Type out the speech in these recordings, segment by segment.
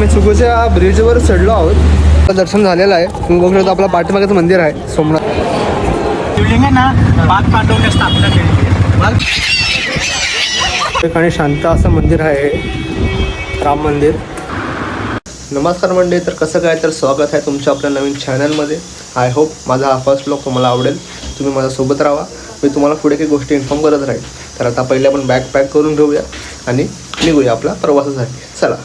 आम्ही चुकूच्या ब्रिजवर चढलो आहोत. दर्शन झालेलं आहे. तुम्ही बघू शकता आपलं पाठीमागेचं मंदिर आहे सोमनाथ. शिवलिंग आहे ना 5 पांडवांनी स्थापना केली. आणि शांत असं मंदिर आहे राम मंदिर. नमस्कार मंडळी, तर कसं काय तर स्वागत आहे तुमच्या आपल्या नवीन चॅनलमध्ये. आय होप माझा हा फर्स्ट व्लॉग तुम्हाला आवडेल. तुम्ही माझ्यासोबत राहा, मी तुम्हाला पुढे काही गोष्टी इन्फॉर्म करत राहील. तर आता पहिले आपण बॅग पॅक करून घेऊया आणि निघूया आपला प्रवासासाठी. चला.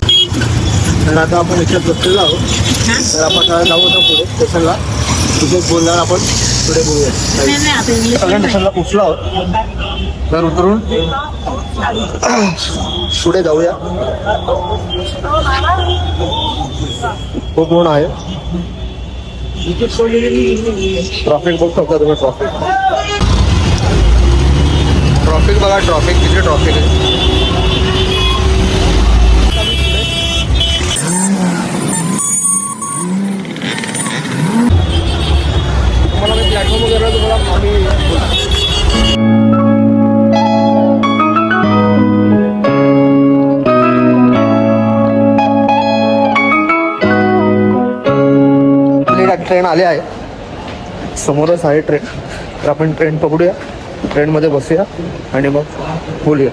तर आता आपण याच्यात बसलेलो आहोत. तर आपण जाऊ आता पुढे स्टेशनला. तिथे बोलणार आपण पुढे बोलूया. सगळ्या स्टेशनला पोचलो आहोत. तर उतरून पुढे जाऊया. खूप ऊन आहे. ट्रॉफिक बघू शकता तुम्ही. ट्रॉफिक बघा. किती ट्रॉफिक आहे. तुम्हाला मी प्लॅटफॉर्म वगैरे तुम्हाला आम्ही ट्रेन आले आहे. समोरच आहे ट्रेन. तर आपण ट्रेन पकडूया, ट्रेनमध्ये बसूया आणि मग बोलूया.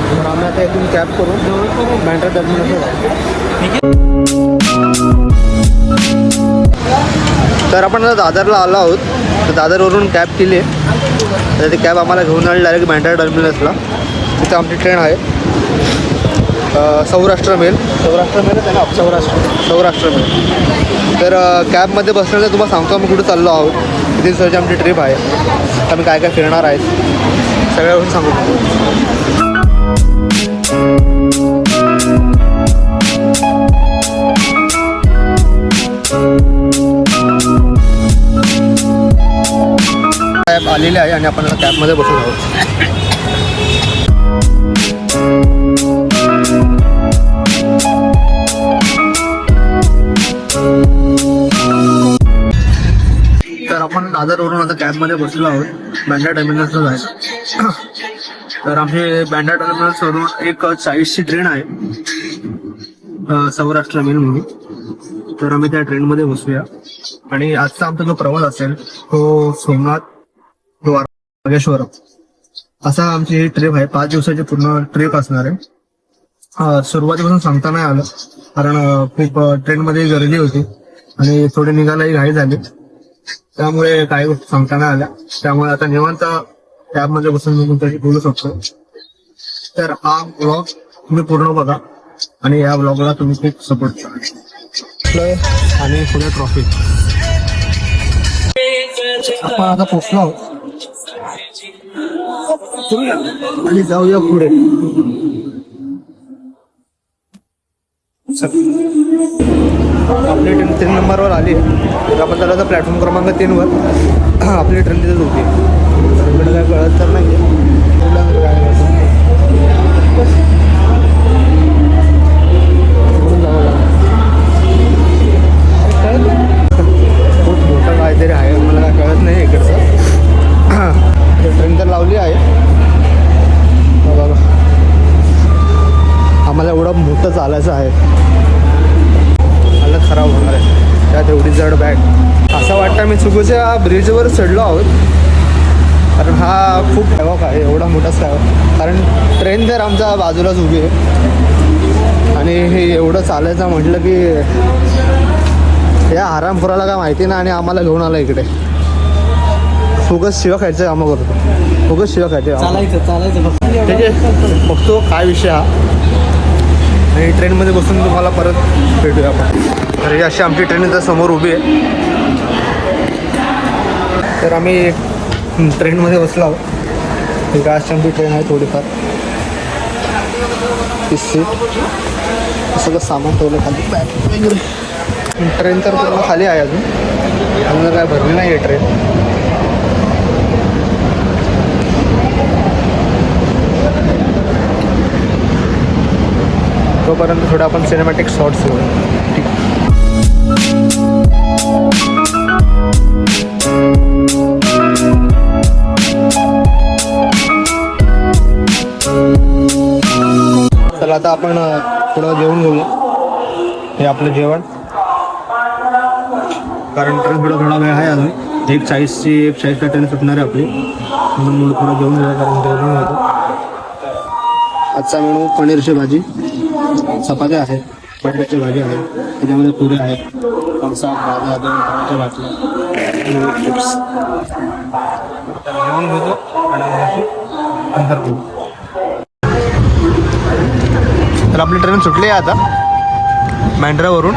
तर आम्ही आता इथून कॅब करून बँड्रा टर्मिनलला जाऊ. तर आपण आता दादरला आलो आहोत. तर दादरवरून कॅब केली आहे. तर ती कॅब आम्हाला घेऊन आली डायरेक्ट बँड्रा टर्मिनल्सला. तिथे आमची ट्रेन आहे सौराष्ट्र मेल आहे ना. सौराष्ट्र मेल. तर कॅबमध्ये बसण्याचं तुम्हाला सांगतो आम्ही कुठे चाललो आहोत. किती दिवसाची आमची ट्रिप आहे. आम्ही काय काय फिरणार आहेत सगळ्या गोष्टी सांगू. कॅब आलेली आहे आणि आपण कॅबमध्ये बसून आहोत. तर आपण दादरवरून आता कॅबमध्ये बसलो आहोत. बँड्रा टर्मिनल्सला जायचं. तर आमची बँड्रा टर्मिनल्सवरून एक 40ची ट्रेन आहे सौराष्ट्र मेल म्हणून. तर आम्ही त्या ट्रेनमध्ये बसूया आणि आजचा आमचा जो प्रवास असेल तो सोमनाथ नागेश्वरम असा आमची ही ट्रिप आहे. 5 दिवसाची पूर्ण ट्रिप असणार आहे. सुरुवातीपासून सांगता नाही आलं कारण खूप ट्रेनमध्ये गर्दी होती आणि थोडी निघायलाही घाई झाली. त्यामुळे काही गोष्टी सांगता नाही आल्या. त्यामुळे आता निवांत कॅबमध्ये बसून मी तुमच्याशी बोलू शकतो. तर हा ब्लॉग तुम्ही पूर्ण बघा आणि या ब्लॉगला तुम्ही खूप सपोर्ट करा. आणि पुढे ट्रॉफिक. आपण आता पोचलो आहोत आणि जाऊया पुढे. आपली ट्रेन 3 नंबरवर आली आहे. तर आपण त्याला प्लॅटफॉर्म क्रमांक 3वर आपली ट्रेन तिथेच होती. इकडे काय कळत तर नाही आहे. खूप मोठं काहीतरी आहे. मला काय कळत नाही इकडचं. ट्रेन तर लावली आहे बघा. आम्हाला एवढं मोठं चालायचं आहे. हालत खराब होणार आहे त्यात एवढी जड बॅग. असं वाटतं मी चुकूच्या ब्रिजवर चढलो आहोत कारण हा खूप हॅवॉक आहे. एवढा मोठा स्काय कारण ट्रेन तर आमच्या बाजूलाच उभी आहे आणि हे एवढं चालायचं म्हटलं की या आरामखोराला काय माहिती नाही आणि आम्हाला घेऊन आला इकडे. फुगस शिवा खायचं कामं करतो. फुगस शिवा खायचे चालायचं ठीक आहे. बघतो काय विषय हा आणि ट्रेनमध्ये बसून तुम्हाला परत भेटूया आपण. तर ही अशी आमची ट्रेन इथं समोर उभी आहे. तर आम्ही ट्रेनमध्ये बसलो आहोत. ही आश्रमची ट्रेन आहे थोडीफार. ती सीट सगळं सामान ठेवलं खाली बॅग वगैरे. ट्रेन तर पूर्ण खाली आहे अजून काय भरली नाही आहे ट्रेन. तोपर्यंत थोडं आपण सिनेमॅटिक शॉट्स घेऊ. ठीक. चला आता आपण थोडं जेवण घेऊया. हे आपलं जेवण, कारण ट्रेन थोडा वेळ आहे अजून. 1:40ला ट्रेन सुटणार आहे आपली, म्हणून थोडं जेवण घेऊया कारण जेवण होतं. आजचा मेनू पनीरची भाजी, चपात्या आहेत, बटाट्याची भाजी आहे, त्याच्यामध्ये पुऱ्या आहेत, कंसा भाज्या, 2 पाण्याच्या बाटल्या, चिप्स. जेवण घेतो आणि नंतर घेऊ. तर आपली ट्रेन सुटली आहे आता बँड्रावरून.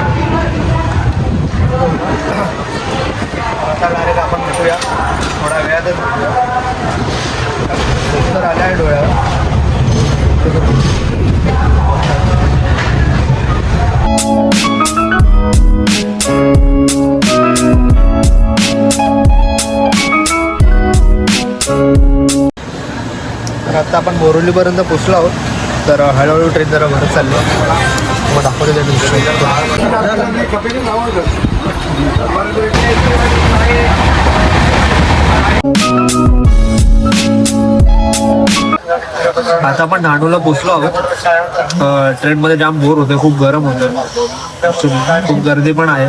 आता डायरेक्ट आपण भेटूया थोड्या वेळातच भेटूया. तर आल्या आहे डोळ्यावर. तर आता आपण बोरिवलीपर्यंत पोचलो आहोत. तर हळूहळू ट्रेन जरा भरत चालली आहे. मग दाखवते त्या आता आपण नांदूरला पोचलो आहोत. ट्रेनमध्ये जाम बोर होते, खूप गरम होतं, खूप गर्दी पण आहे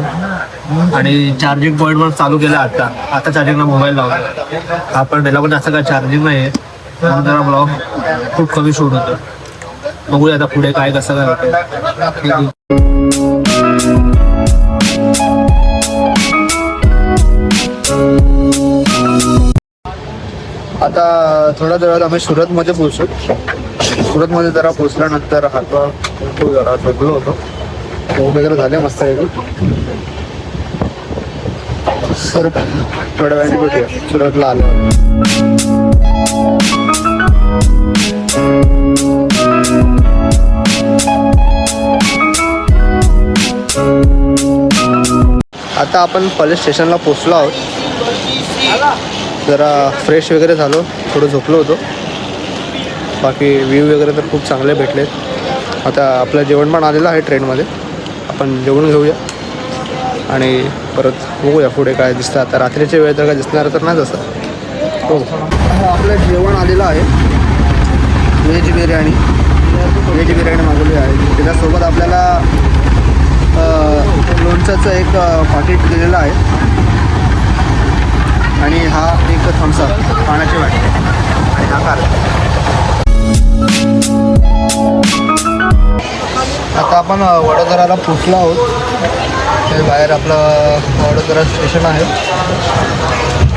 आणि चार्जिंग पॉईंट पण चालू केलं. आता चार्जिंगला मोबाईल लावतो आपण. त्याला पण जास्त काय चार्जिंग नाही आहे, म्हणून जरा ब्लॉग खूप कमी शूट होतं. बघूया आता पुढे काय कसं काय होतं. आता थोड्या वेळात आम्ही सुरतमध्ये पोहोचू. सुरतमध्ये जरा पोचल्यानंतर हातवा जरा झोपलो होतो, वगैरे झाले मस्त आहे. सर थोड्या वेळाने भेटूया सुरतला आलो. आता आपण पॉलिस स्टेशनला पोचलो आहोत. जरा फ्रेश वगैरे झालो, थोडं झोपलो होतो. बाकी व्ह्यू वगैरे तर खूप चांगले भेटले. आता आपलं जेवण पण आलेलं आहे ट्रेनमध्ये, आपण जेवण घेऊया आणि परत बघूया पुढे काय दिसतं. आता रात्रीच्या वेळ तर काय दिसणार तर नाही तसं. हो, आपलं जेवण आलेलं आहे. व्हेज बिर्याणी मागवली आहे. त्याच्यासोबत आपल्याला लोणच्याचं एक पाकिट दिलेलं आहे आणि हा एक थम्सअप पाण्याची वाटते आणि हा कार. आता आपण वडोदराला पोचलो आहोत. हे बाहेर आपलं वडोदरा स्टेशन आहे.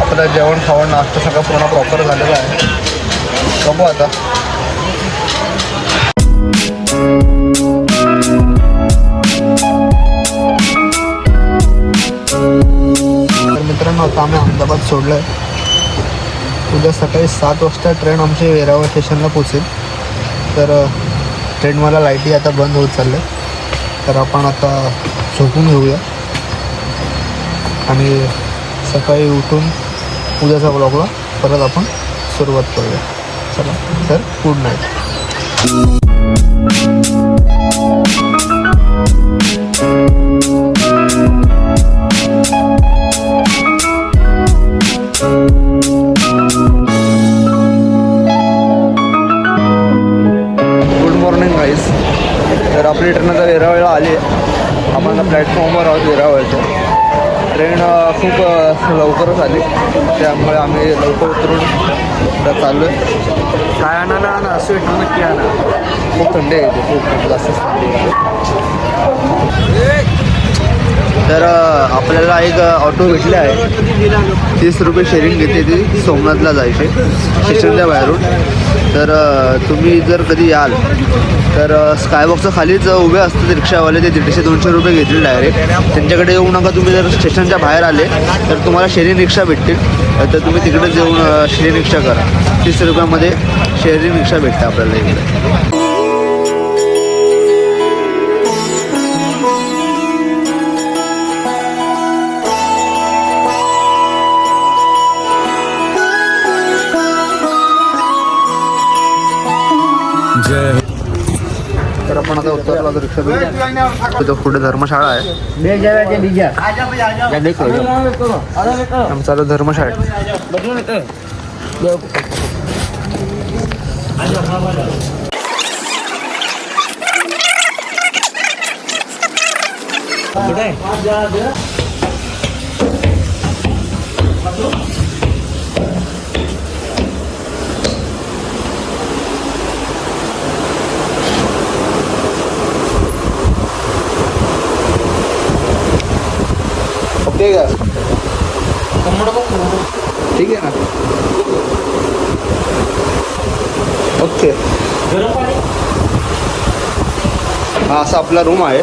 आपलं जेवण खावण नाश्ता सगळं पूर्ण प्रॉपर झालेलं आहे. बघू आता. तर मित्रांनो आता आम्ही अहमदाबाद सोडलं आहे. उद्या सकाळी 7 वाजता ट्रेन आमची वेरावळ स्टेशनला पोचेल. तर ट्रेनवाला लाईटी आता बंद होत चालल्या. तर आपण आता झोपून घेऊया आणि सकाळी उठून उद्याचा ब्लॉगला परत आपण सुरुवात करूया. चला तर good night. Good morning guys. तर आपली ट्रेन आता वेरावळला आली आहे. आपण आता प्लॅटफॉर्मवर आहोत वेरावळच्या. ट्रेन खूप लवकरच आली, त्यामुळे आम्ही लवकर उतरून आता चाललो आहे. काय आणा ना स्वेटर नक्की आणा. खूप थंडी आहे इथे, खूप जास्त थंडी आहे. तर आपल्याला एक ऑटो भेटले आहे. 30 रुपये शेअरिंग घेते ती सोमनाथला जायचे स्टेशनच्या बाहेरून. तर तुम्ही जर कधी याल तर स्कायबॉक्सच्या खालीच उभे असतात रिक्षावाले. ते 150-200 रुपये घेतील डायरेक्ट. त्यांच्याकडे येऊ नका. तुम्ही जर स्टेशनच्या बाहेर आले तर तुम्हाला शेअरिंग रिक्षा भेटतील. तर तुम्ही तिकडेच येऊन शेअरिंग रिक्षा करा. 30 रुपयामध्ये शेअरिंग रिक्षा भेटते आपल्याला इकडे. तर आपण आता उतरला तर रिक्षा भेटू. तिथं पुढे धर्मशाळा आहे. आमचा धर्मशाळा ठीक आहे ना. ओके हा असा आपला रूम आहे.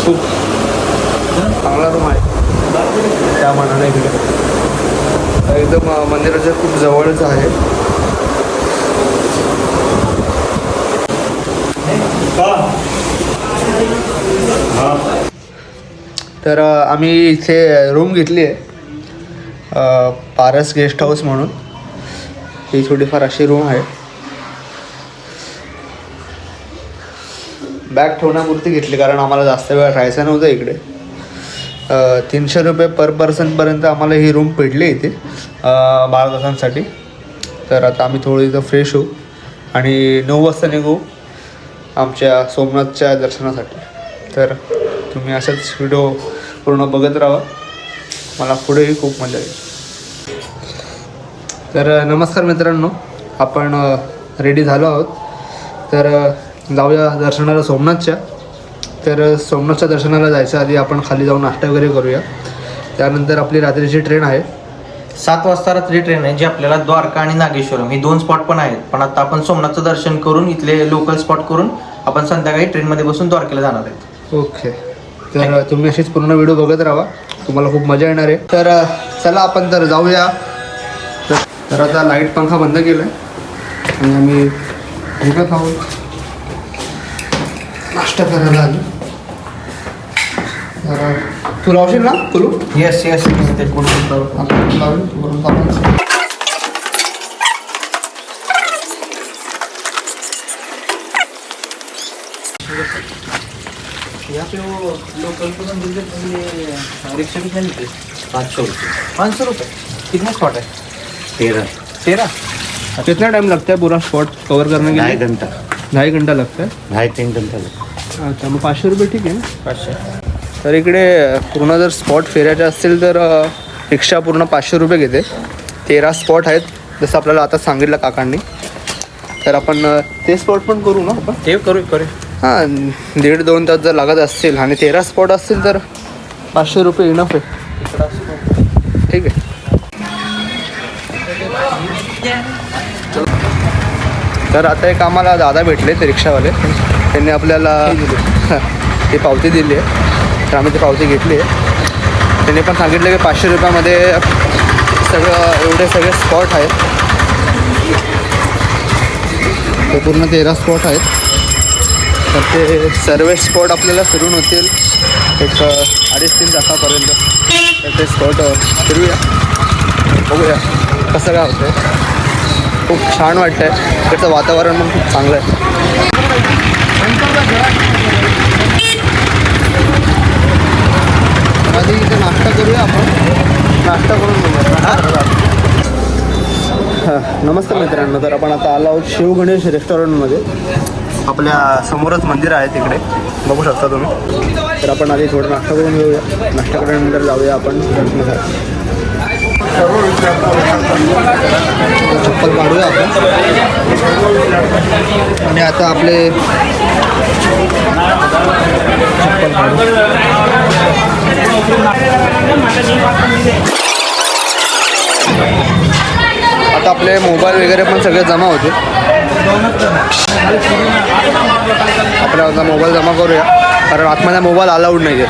खूप चांगला रूम आहे त्या मानाने. इकडे एकदम मंदिराच्या खूप जवळच आहे. तर आम्ही इथे रूम घेतली आहे पारस गेस्ट हाऊस म्हणून. ही थोडीफार अशी रूम आहे. बॅग ठेवण्यापुरती घेतली कारण आम्हाला जास्त वेळ राहायचं नव्हतं इकडे. 300 रुपये पर पर्सनपर्यंत आम्हाला ही रूम भेटली इथे 12 तासांसाठी. तर आता आम्ही थोडं इथं फ्रेश होऊ आणि 9 वाजता निघू आमच्या सोमनाथच्या दर्शनासाठी. तर तुम्ही असाच व्हिडिओ पूर्ण बघत राहा. मला पुढेही खूप मजा येईल. तर नमस्कार मित्रांनो, आपण रेडी झालो आहोत. तर जाऊया दर्शनाला सोमनाथच्या. तर सोमनाथच्या दर्शनाला जायच्या आधी आपण खाली जाऊन नाश्ता वगैरे करूया. त्यानंतर आपली रात्रीची ट्रेन आहे. 7 वाजता रात्री ट्रेन आहे जी आपल्याला द्वारका आणि नागेश्वरम ही 2 स्पॉट पण आहेत. पण आता आपण सोमनाथचं दर्शन करून इथले लोकल स्पॉट करून आपण संध्याकाळी ट्रेनमध्ये बसून द्वारकेला जाणार आहेत. ओके. तर तुम्ही अशीच पूर्ण व्हिडिओ बघत राहा. तुम्हाला खूप मजा येणार आहे. तर चला आपण तर जाऊया. तर आता लाईट पंखा बंद केला आहे आणि आम्ही भुका खाऊ नाश्ता करायला आलो. तर तू लावशील ना कुलू? येस येस ते लावेल तू आपण. यहाँ पे वो लोकल को रिक्शा कितना लेते हैं? 500 रुपये. 500 रुपये. कितने स्पॉट है? 13. कितना टाइम लगता है पूरा स्पॉट कवर करने के लिए? 2.5 घंटा. 2.5 घंटा लगता है. 2.5-3 घंटा लगता है. अच्छा, मग 500 रुपये ठीक आहे ना? 500. तर इकडे पूर्ण जर स्पॉट फिरायचे असतील तर रिक्षा पूर्ण 500 रुपये घेते. 13 स्पॉट आहेत जसं आपल्याला आता सांगितलं काकांनी. तर आपण ते स्पॉट पण करू ना आपण. ते करू. हां, 1.5-2 तास जर लागत असतील आणि 13 स्पॉट असतील तर 500 रुपये इनफ आहे. ठीक आहे. तर आता एक आम्हाला दादा भेटले ते रिक्षावाले. त्यांनी आपल्याला ती पावती दिली आहे. तर आम्ही ती पावती घेतली आहे. त्यांनी पण सांगितलं की 500 रुपयामध्ये एवढे सगळे स्पॉट आहेत. ते पूर्ण 13 स्पॉट आहेत. तर ते सर्व स्पॉट आपल्याला फिरून होतील एक 2.5-3 तासापर्यंत. तर ते स्पॉट फिरूया, बघूया कसं काय होतं आहे. खूप छान वाटतं आहे. इकडचं वातावरण पण खूप चांगलं आहे. आधी इथे नाश्ता करूया आपण. नाश्ता करून बघूया. नमस्कार मित्रांनो, तर आपण आता आलो आहोत शिव गणेश रेस्टॉरंटमध्ये. आपल्या समोरच मंदिर आहे तिकडे बघू शकता तुम्ही. तर आपण आधी थोडं नाश्ता करून घेऊया. नाश्ता केल्यानंतर जाऊया आपण दर्शनासाठी. चप्पल काढूया आपण आणि आता आपले चप्पल काढू. आता आपले मोबाईल वगैरे पण सगळे जमा होते. आपला आता मोबाईल जमा करूया कारण आतमध्ये मोबाईल अलाउड नाही आहे.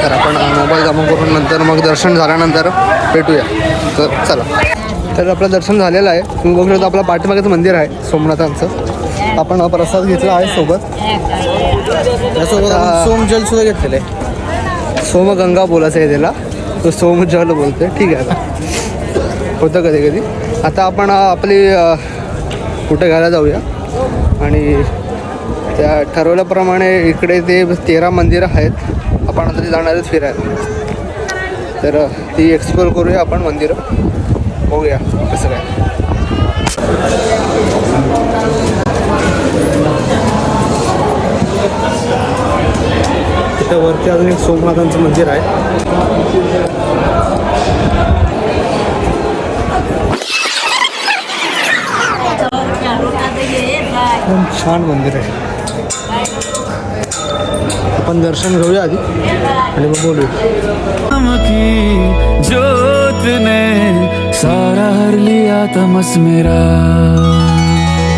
तर आपण मोबाईल जमा करून नंतर मग दर्शन झाल्यानंतर भेटूया. तर चला. तर आपलं दर्शन झालेलं आहे. तुम्ही बघू शकता आपलं पाठीमागेचं मंदिर आहे सोमनाथांचं. आपण प्रसाद घेतला आहे सोबत. त्यासोबत आपण सोमजल सुद्धा घेतलेलं आहे. सोमगंगा बोलायचं आहे त्याला, तो सोमजल बोलतोय. ठीक आहे, आता होतं कधी कधी. आता आपण आपली कुठे घ्यायला जाऊया आणि त्या ठरवल्याप्रमाणे इकडे ते 13 मंदिरं आहेत. आपण आता ते जाणार आहेत फिरायला. तर ती एक्सप्लोर करूया आपण मंदिरं, बघूया कसं काय. तिथं वरती अजून एक सोमनाथांचं मंदिर आहे. एकदम छान मंदिर आहे. आपण दर्शन घेऊया आधी आणि मग बोलूया. ज्योत ने सारा हर लिया तमस मेरा.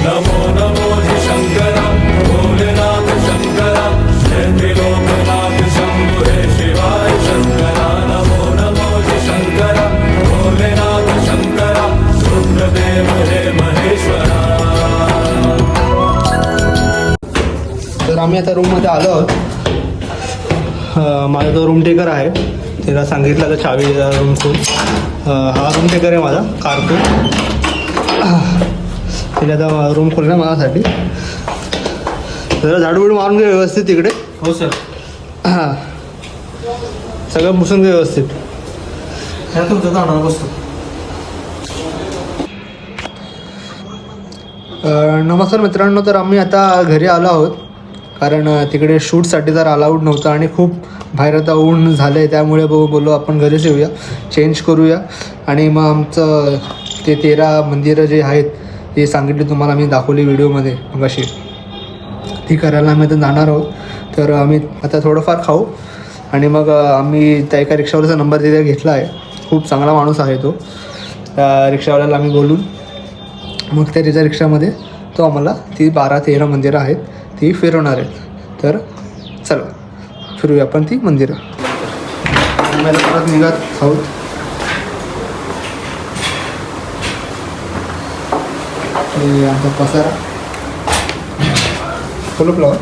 नमो नमो शंकरा भोलेनाथ शंकरा जय लोकनाथ शंभु हे शिवाय शंकरा. नमो नमो शंकरा भोलेनाथ शंकरा रुद्रदेव हे महेश्वरा. तर आम्ही आता रूममध्ये आलो आहोत. माझा जो रूम टेकर आहे त्याला सांगितलं तर चावी रूम खोल. हा रूम टेकर आहे माझा कार्टून. तिला आता रूम खोलला माझ्यासाठी. जरा झाडूबिड मारून घे व्यवस्थित तिकडे. हो सर. हां, सगळं पुसून घे व्यवस्थित. ह्या तुमच्या तोंडावर बसतो. नमस्कार मित्रांनो. तर आम्ही आता घरी आलो आहोत कारण तिकडे शूटसाठी तर अलाउड नव्हतं आणि खूप बाहेर आता ऊन झालं आहे. त्यामुळे बोललो आपण घरीच येऊया, चेंज करूया. आणि मग आमचं ते 13 मंदिरं जे आहेत ते सांगितले तुम्हाला मी दाखवली व्हिडिओमध्ये मगाशी, ती करायला आम्ही आता जाणार आहोत. तर आम्ही आता थोडंफार खाऊ आणि मग आम्ही त्या एका रिक्षावाल्याचा नंबर तिथे घेतला आहे. खूप चांगला माणूस आहे तो. त्या रिक्षावाल्याला आम्ही बोलून मग त्या तिच्या रिक्षामध्ये तो आम्हाला ती 12-13 मंदिरं आहेत ती फिरवणार आहेत. तर चला फिरूया आपण ती मंदिरं. आम्हाला परत निघत आहोत. आमचा पसारा फुलं फ्लॉवर.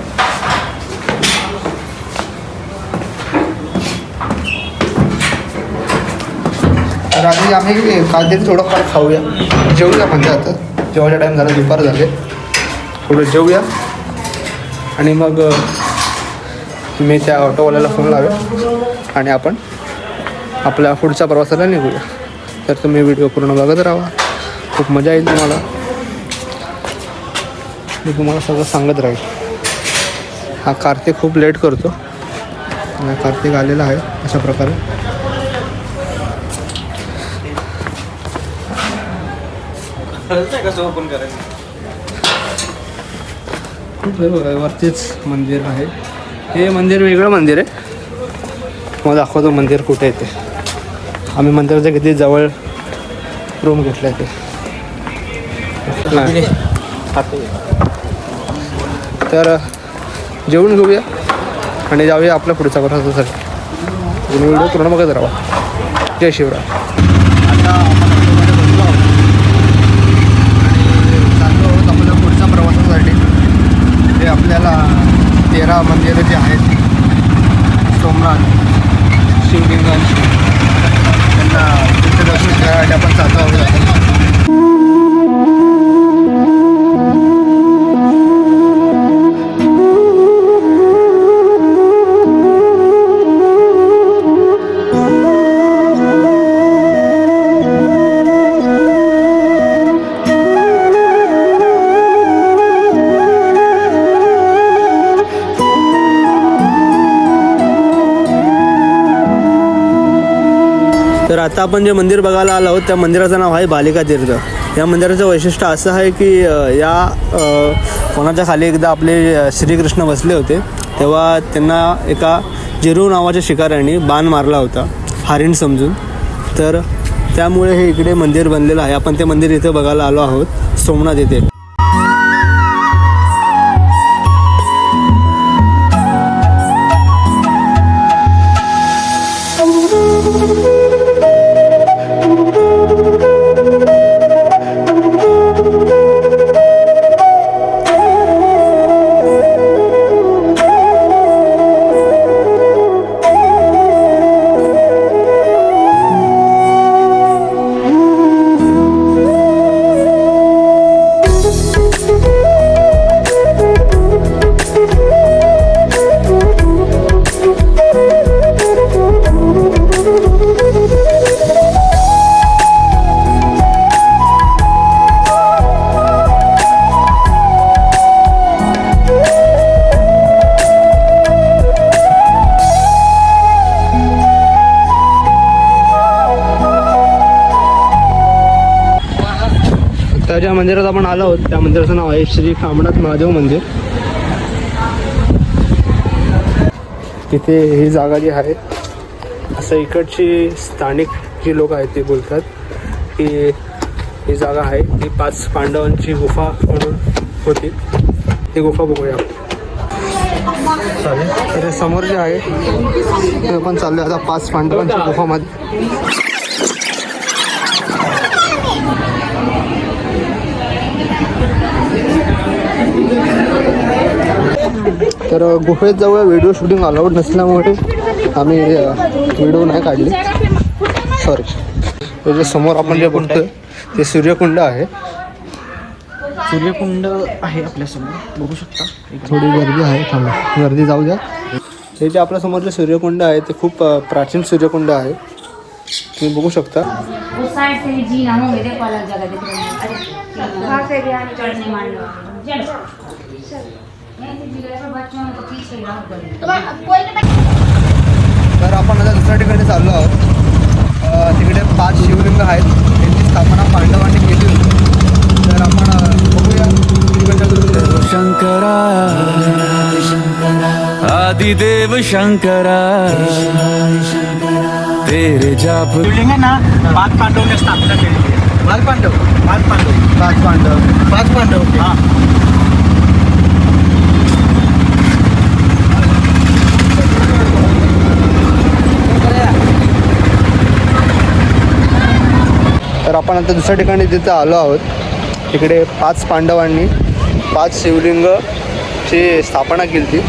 तर आधी आम्ही काहीतरी थोडंफार खाऊया, जेवूया. म्हणजे आता जेवायचा टाईम झाला, दुपार झाले. थोडं जेवूया आणि मग मी त्या ऑटोवाल्याला फोन लावेल आणि आपण आपल्या पुढच्या प्रवासाला निघूया. तर तुम्ही व्हिडिओ पूर्ण बघत राहा, खूप मजा येईल तुम्हाला. मी तुम्हाला सगळं सांगत राहील. हा कार्तिक खूप लेट करतो. कार्तिक आलेला आहे अशा प्रकारे. कसं ओपन करायचं. वरतीच मंदिर आहे. हे मंदिर वेगळं मंदिर आहे. मग दाखवतो मंदिर कुठे येते. आम्ही मंदिराच्या किती जवळ रूम घेतला आहे ते. तर जेवून घेऊया आणि जाऊया आपल्या पुढच्या प्रवासासाठी. तुम्ही व्हिडिओ पूर्ण बघत राहा. जय शिवराय. आता आपण ऑटोमध्ये बसलो आहोत आणि चाललो आहोत आपल्या पुढच्या प्रवासासाठी. ते आपल्याला 13 मंदिरं जी आहेत सोमनाथ, शिवलिंगांची, त्यांना तिथे दर्शन घ्यायसाठी आपण चाललो आहोत. तर आता आपण जे मंदिर बघायला आलो आहोत त्या मंदिराचं नाव आहे बालिका तीर्थ. या मंदिराचं वैशिष्ट्य असं आहे की या कोणाच्या खाली एकदा आपले श्रीकृष्ण बसले होते तेव्हा त्यांना एका जिरू नावाच्या शिकाऱ्याने बाण मारला होता, हरिण समजून. तर त्यामुळे हे इकडे मंदिर बनलेलं आहे. आपण ते मंदिर इथे बघायला आलो आहोत सोमनाथ येथे. त्या ज्या मंदिरात आपण आलो आहोत त्या मंदिराचं नाव आहे श्री कामनाथ महादेव मंदिर. तिथे ही जागा जी आहे असं इकडची स्थानिक जी लोक आहेत ते बोलतात की ही जागा आहे ती 5 पांडवांची गुफा म्हणून होती. ती गुफा बघूया चालेल. तर समोर जे आहे ते आपण चाललो आता 5 पांडवांच्या गुफामध्ये. तर गुफेत जवळ व्हिडिओ शूटिंग अलाउड नसल्यामुळे आम्ही व्हिडिओ नाही काढले, सॉरी. ते जे समोर आपण जे बघतोय ते सूर्यकुंड आहे. सूर्यकुंड आहे आपल्यासमोर, बघू शकता. थोडी गर्दी आहे, थांबा गर्दी जाऊ द्या. हे जे आपल्यासमोर जे सूर्यकुंड आहे ते खूप प्राचीन सूर्यकुंड आहे, तुम्ही बघू शकता. उस साइड से भी जीना होंगे, देखो अलग जगह देख रहे हैं. अरे वहाँ से भी आने चढ़ने मान लो. चलो ऐसी जगह पर बच्चों को पीछे ही रहो करें. तर आपण आता दुसऱ्या ठिकाणी चाललो आहोत. तिकडे 5 शिवलिंग आहेत, त्यांची स्थापना पांडवांनी केली होती. तर आपण बघूया तिकडच्या. शंकरा आदिदेव शंकरा तेरे जाप शिवलिंग आहे ना 5 पांडवांनी स्थापना केलेली आहे. 5 पांडव 5 पांडव 5 पांडव 5 पांडव हा. तर आपण आता दुसऱ्या ठिकाणी तिथं आलो आहोत. तिकडे 5 पांडवांनी 5 शिवलिंगची स्थापना केली होती,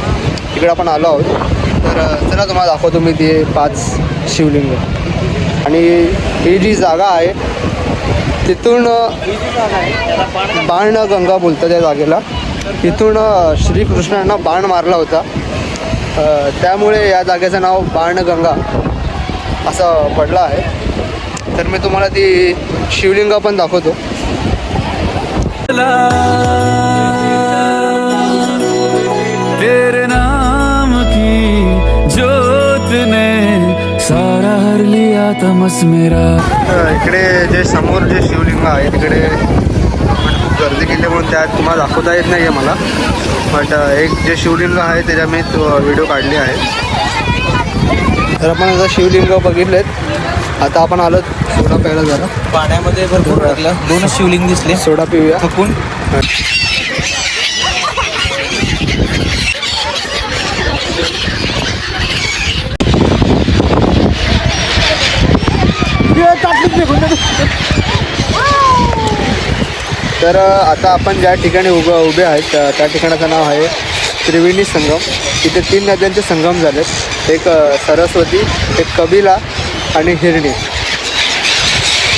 तिकडे आपण आलो आहोत. तर चला तुम्हाला दाखवतो मी ते 5 शिवलिंग. आणि ही जी जागा आहे तिथून बाणगंगा बोलतात त्या जागेला. तिथून श्रीकृष्णांना बाण मारला होता, त्यामुळे या जागेचं नाव बाणगंगा असं पडलं आहे. तर मी तुम्हाला ती शिवलिंग पण दाखवतो. तेरे नाम की ज्योत ने सारा हर लिया तमस मेरा. इकडे जे समोर जे शिवलिंग आहे तिकडे आपण खूप गर्दी केली म्हणून त्यात तुम्हाला दाखवता येत नाही आहे मला. बट एक जे शिवलिंग आहे त्याच्या मी व्हिडिओ काढले आहे. तर आपण आता शिवलिंग बघितलेत. आता आपण आलो सोडा प्यायला. जरा पाण्यामध्ये भरपूर लागलं. 2 शिवलिंग दिसले. सोडा पिऊया. थकून तर आता आपण ज्या ठिकाणी उभे आहेत त्या ठिकाणाचं नाव आहे त्रिवेणी संगम. इथे 3 नद्यांचे संगम झालेत, एक सरस्वती, एक कबिला आणि हिरणी.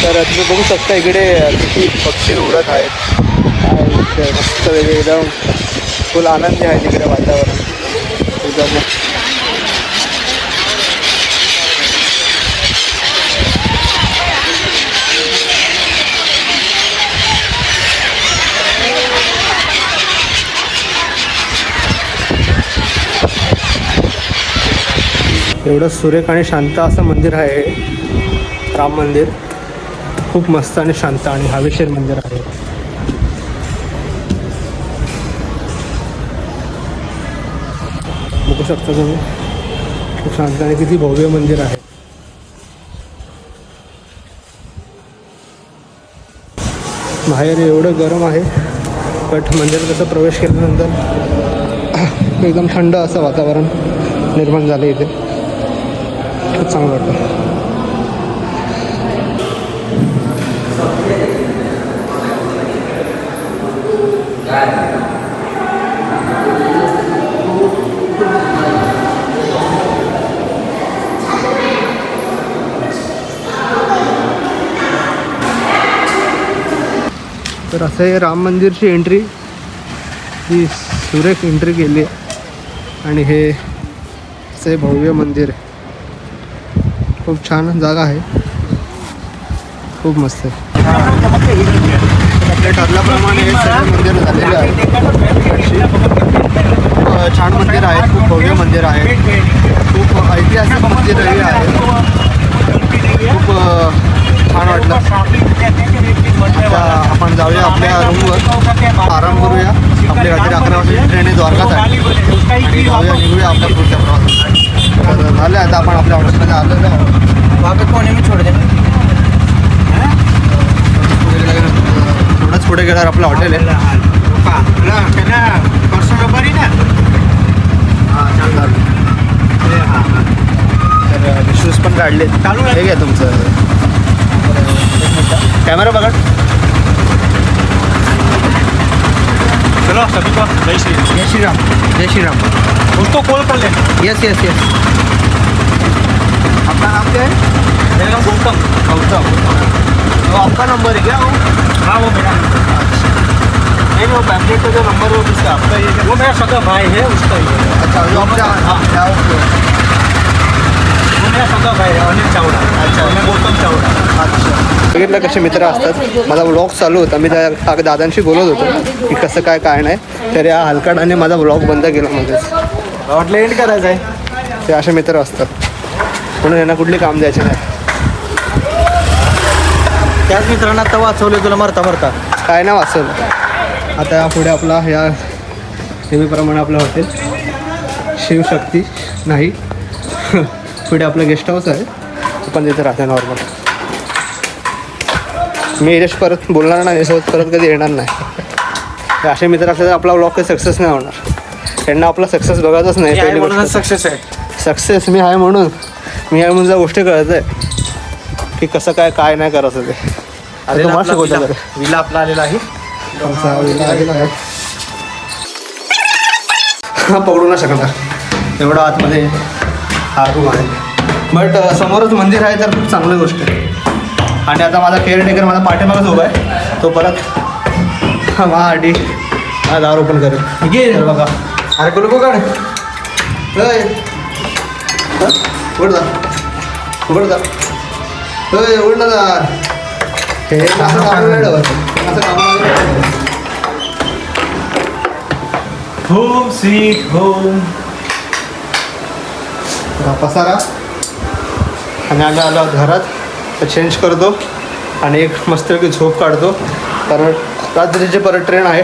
तर तुम्ही बघू शकता इकडे किती पक्षी उडत आहेत. काय मस्त वेगळे एकदम फुल आनंदी आहे तिकडे वातावरण एकदम. एवढं सुरेख आणि शांत असं मंदिर आहे राम मंदिर. खूप मस्त आणि शांत आणि हवेशीर मंदिर आहे. बघू शकता तुम्ही खूप शांत आणि किती भव्य मंदिर आहे. बाहेर एवढं गरम आहे, बट मंदिरात कसं प्रवेश केल्यानंतर एकदम थंड असं वातावरण निर्माण झालं इथे. खूप चांगलं वाटतं. तर असं हे राम मंदिरची एंट्री, ही सुरेख एंट्री केली आहे. आणि हे असं भव्य मंदिर आहे. खूप छान जागा आहे, खूप मस्त आहे. आपल्या ठरल्याप्रमाणे हे सगळे मंदिर झालेले आहे. खूप छान मंदिर आहे, खूप भव्य मंदिर आहे, खूप ऐतिहासिक मंदिरही आहे. खूप छान वाटलं. आता आपण जाऊया आपल्या रूमवर, आराम करूया. आपली रात्री 11 वाजता ट्रेन आहे द्वारकासाठी आणि जाऊया निघूया आपल्या पुढच्या प्रवासासाठी. तर झालं आता आपण आपल्या हॉटेलमध्ये आलेलो आहोत. वापस कोणी मी छोड दे. थोडंच पुढे गेल्यावर आपलं हॉटेल आहे. तर शूज पण काढले. हे घ्या तुमचं कॅमेरा बघा. चलो सभी को जय श्री राम. जय श्रीराम. जय श्रीराम. उसको कॉल कर ले. Yes yes yes. आपका नाम क्या है? मेरा नाम गौतम. गौतम. तो आपका नंबर है क्या वो? हाँ वो मेरा नहीं वो पैम्पलेट का जो नंबर है वो किसका? आपका ये क्या? वो मेरा सगा भाई है उसका ही है. अच्छा जो आपका क्या वो मेरा सगा भाई है अनिल चावड़ा. अच्छा. मैं गौतम चावड़ा. अच्छा. बघितलं कसे मित्र असतात. माझा व्लॉग चालू होता, मी त्या दादांशी बोलत होतो की कसं काय नाही. तर या हलकटाने माझा व्लॉग बंद केला मध्येच. वाटलं एंड करायचं आहे. ते असे मित्र असतात म्हणून यांना कुठली काम द्यायचे नाही. त्याच मित्रांना आता वाचवले तुला मरता मरता. काय नाही वाचवलं. आता पुढे आपला ह्या नेहमीप्रमाणे आपलं हॉटेल शिवशक्ती नाही. पुढे आपलं गेस्ट हाऊस आहे. आपण तिथे राहते नॉर्मल. मी यश परत बोलणार नाही, यासोबत परत कधी येणार नाही. हे असे मित्र असले तर आपला व्लॉग काही सक्सेस नाही होणार. त्यांना आपला सक्सेस बघायचाच नाही. पहिली गोष्ट सक्सेस आहे. सक्सेस मी आहे म्हणून ज्या गोष्टी कळत आहे की कसं काय नाही करायचं ते. आता तुम्हाला शिकवतो. विला आपला आलेला आहे. हा पकडू नाही शकणार एवढा आतमध्ये हा रूम आहे. बट समोरच मंदिर आहे तर खूप चांगली गोष्ट आहे. आणि आता माझा केअरटेकर माझा पाठीमागच उभा आहे. तो परत माझ्यासाठी हा दार ओपन करेल. घे बघा. अरे कुलू काढ. उघड जा उघड जा. उघड ना दार. हे असं कामाला वेळ असं कामाला. Home sweet home. पसारा आणि आम्ही आलो आहोत घरात. तर चेंज करतो आणि एक मस्तपैकी झोप काढतो कारण रात्रीची परत ट्रेन आहे.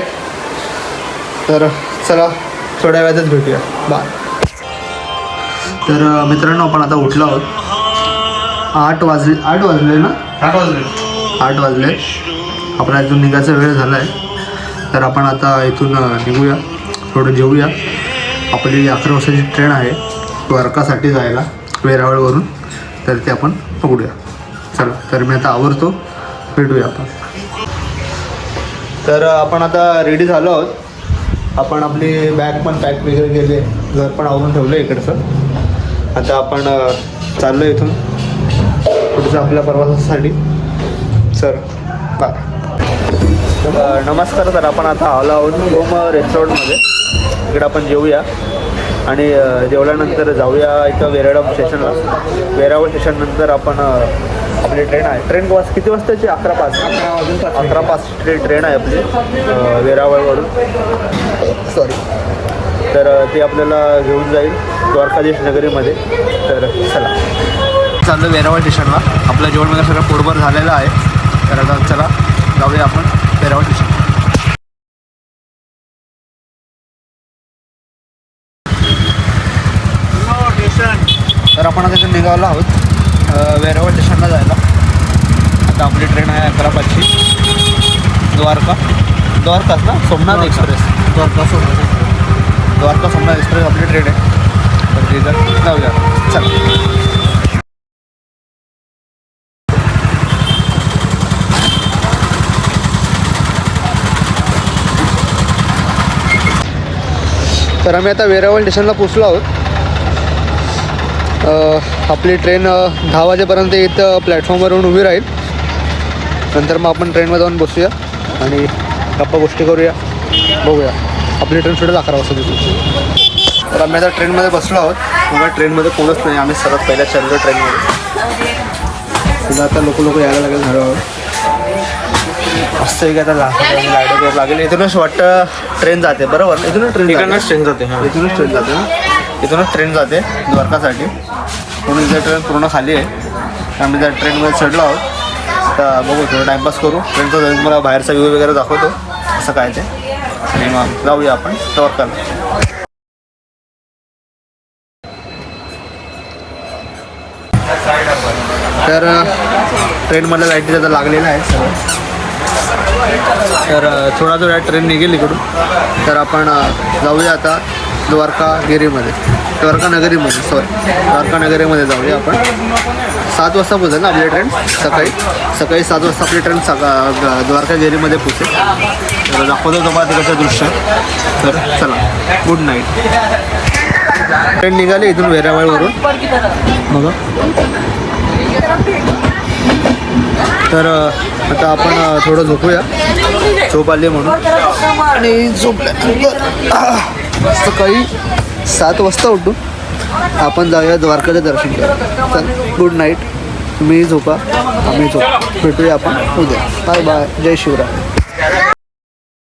तर चला थोड्या वेळातच भेटूया. बाय. तर मित्रांनो आपण आता उठलो आहोत. 8 वाजले ना. 8 वाजले. आपला इथून निघायचा वेळ झाला आहे. तर आपण आता इथून निघूया, थोडं जेवूया. आपली 11 वाजताची ट्रेन आहे द्वारकासाठी जायला वेरावळवरून. तर ते आपण पकडूया. चला तर मी आता आवरतो, भेटूया आपण. तर आपण आता रेडी झालो आहोत. आपण आपली बॅग पण पॅक वगैरे केली, घर पण आवरून ठेवलं इकडचं. आता आपण चाललो इथून पुढचं आपल्या प्रवासासाठी. Sir bye. नमस्कार. तर आपण आता आलो आहोत होम रेस्टॉरंटमध्ये. इकडे आपण जेवूया आणि जेवल्यानंतर जाऊया इथं वेरावळ स्टेशनला. वेरावळ स्टेशननंतर आपण आपली ट्रेन आहे. ट्रेन किती वाजताची? 11:05 ट्रेन आहे आपली वेरावळवरून. सॉरी. तर ती आपल्याला घेऊन जाईल द्वारकाधीश नगरीमध्ये. तर चला चाललो वेरावळ स्टेशनला. आपलं जेवण वगैरे सगळं पोटभर झालेलं आहे. तर आता चला जाऊया आपण वेरावळ स्टेशन. तर आपण आता इथून निघालो आहोत वेरावळ स्टेशनला जायला. आता आपली ट्रेन आहे 11:05ची. द्वारकाच ना, सोमनाथ एक्सप्रेस. द्वारका सोमनाथ एक्सप्रेस आपली ट्रेन आहे. तर तिथं जाऊया. चला. तर आम्ही आता वेरावळ स्टेशनला पोचलो आहोत. आपली ट्रेन 10 वाजेपर्यंत इथं प्लॅटफॉर्मवरून उभी राहील. नंतर मग आपण ट्रेनमध्ये जाऊन बसूया आणि गप्पा गोष्टी करूया, बघूया. आपली ट्रेन सुटेल 11 वाजता तिथून. तर आम्ही आता ट्रेनमध्ये बसलो आहोत. बघा ट्रेनमध्ये कोणच नाही. आम्ही सर्वात पहिल्या चढलो ट्रेनमध्ये. तिथं आता लोक यायला लागेल हळूहळू. असं की आता लाईट वगैरे लागेल. इथूनच वाटतं ट्रेन जाते. बरोबर इथूनच ट्रेन जाते. इथूनच ट्रेन जाते ना. इथूनच ट्रेन जाते द्वारकासाठी. म्हणून इथं ट्रेन पूर्ण खाली आहे. आम्ही त्या ट्रेनमध्ये चढलो आहोत. आता बघू थोडं टाइमपास करू. ट्रेनचा जाऊन मला बाहेरचा व्ह्यू वगैरे दाखवतो असं काय ते, आणि मग जाऊया आपण द्वारकाला. तर ट्रेनमधल्या लाईटी आता लागलेला आहे सगळं. तर थोडा ट्रेन निघेल इकडून, तर आपण जाऊया आता द्वारका नगरीमध्ये जाऊया आपण. 7 वाजता पोहोचेल ना आपली ट्रेन, सकाळी 7 वाजता आपली ट्रेन द्वारकागिरीमध्ये पोहोचेल. तर दाखवतो तुम्हाला तिकडचं दृश्य. तर चला, गुड नाईट. ट्रेन निघाली इथून वेरावळवरून बघा. तर आता आपण थोडं झोपूया, झोप आली म्हणून. आणि झोपल्यानंतर सकाळी 7 वाजता उठून आपण जाऊया द्वारकाचं दर्शन करूया. चल, गुड नाईट. तुम्ही झोपा, आम्ही भेटूया आपण उद्या. Bye bye. जय शिवराय.